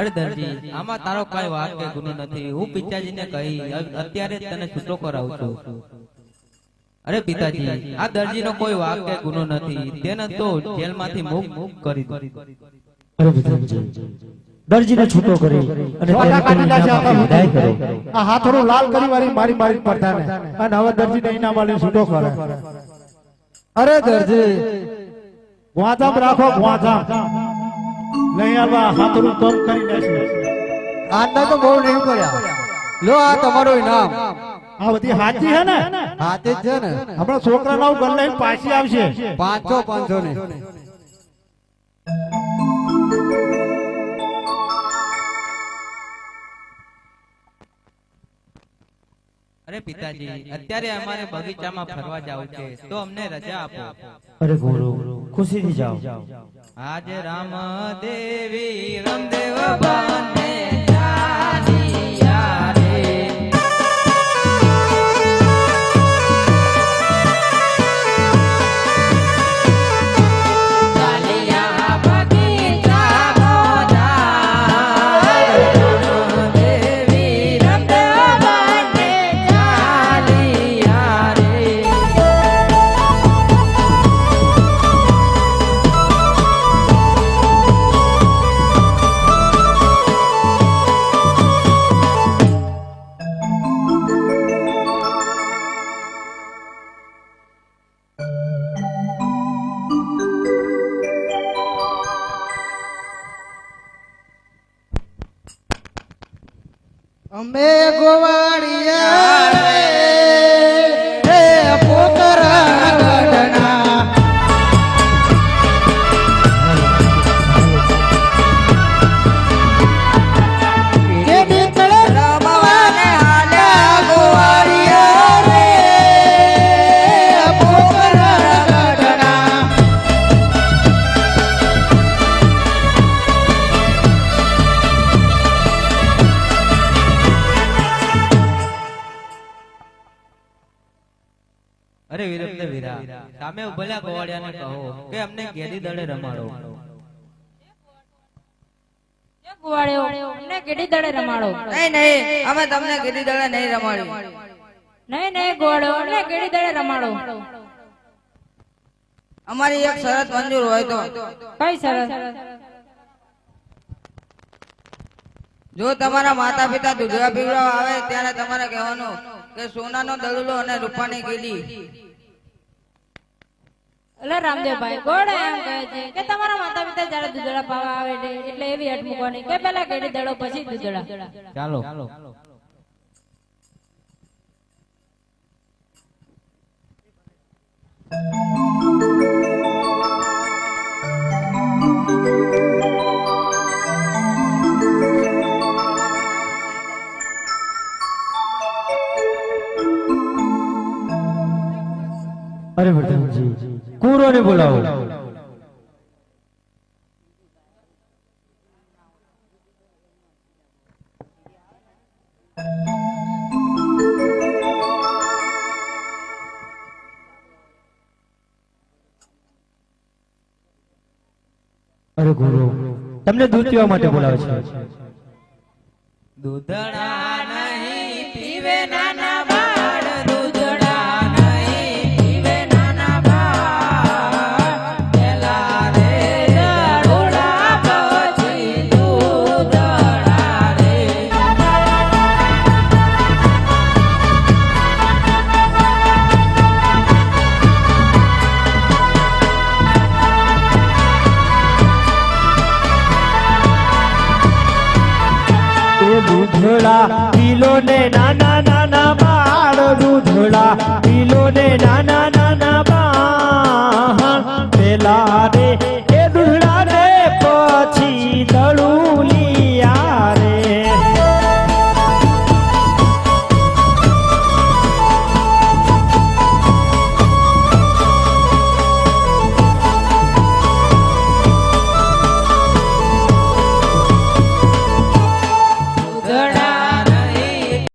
અરે દરજી, આમાં તારો કઈ વાત કે ગુનો નથી. હું પિતાજીને કહી અત્યારે તને છૂટો કરાવું છું. અરે પિતાજી, આ દરજીનો કોઈ વાક કે ગુનો નથી. તેને તો જેલમાંથી મુક્ત કરી દો. અરે વિક્રમજી, દરજીને છૂટો કરી અને છોટા કાઢી નાખ્યા વિદાય કરો. આ હાથોડું લાલ કરી વાળી મારી પડતાને અને હવે દરજીને ઇનામ આલી છૂટો કરે. અરે દરજી, ગુઆધામ રાખો, ગુઆધામ નહીં આવા હાથોડું તોર કરી નાખ્યું. આજના તો બહુ નહીં કર્યા. લો આ તમારું ઇનામ. આ બધી હાચી છે ને? હાથે જ છે ને. આપણા છોકરા નાવ ગલ્લે પાછી આવશે. 500 ને. અરે પિતાજી, અત્યારે અમારે બગીચામાં ફરવા જવું છે, તો અમને રજા આપો. અરે ગુરુ, ખુશીથી જાઓ. આજે રામ દેવી રામદેવ બને ચાલિયા રે. ચાલિયા બગીચા મોજા, રામદેવી રામદેવ બને ચાલિયા રે. અમે ગોવાળિયા રે હે પોકરા ગઢના. કે દીકરા રમવાને હાલ્યા ગોવાળિયા રે પોકરા ગઢના. અરે વીરપ્ત વીરા, સામે ઉભેલા ગોવાળિયાને કહો કે અમને ગેડી દળે રમાડો. અમને ગેડી દળે રમાડો. નહીં, અમે તમને ગીરી દળે નહીં રમાડી. નહીં ગોળો, અમને ગેડી દળે રમાડો. અમારી એક શરત મંજૂર હોય તો. કઈ સરસ? જો તમારા માતા પિતા દૂધવા પીવડાવવા આવે ત્યારે તમારે કહેવાનું કે સોનાનો દળુલો અને રૂપાની ગીલી. એટલે રામદેવભાઈ ગોળે એમ કહે છે કે તમારા માતા પિતા જયારે દૂધડા પાવા આવે એટલે એવી હટ મૂકવાની કે પેલા ગેડી દળો પછી દૂધડા. ચાલો. અરે વિક્રમજી, કુરોને બોલાવો. અરે ગુરુ, તમને દૂધ પીવા માટે બોલાવે છે. દૂધડા નહીં પીવે નાના બાળ, દૂધડા નહીં પીવે નાના બાળ. પેલા રે દળોડા પછી દૂધડા રે. દૂધડા પીલો ને નાના નાના બાળ, દૂધડા પીલો ને નાના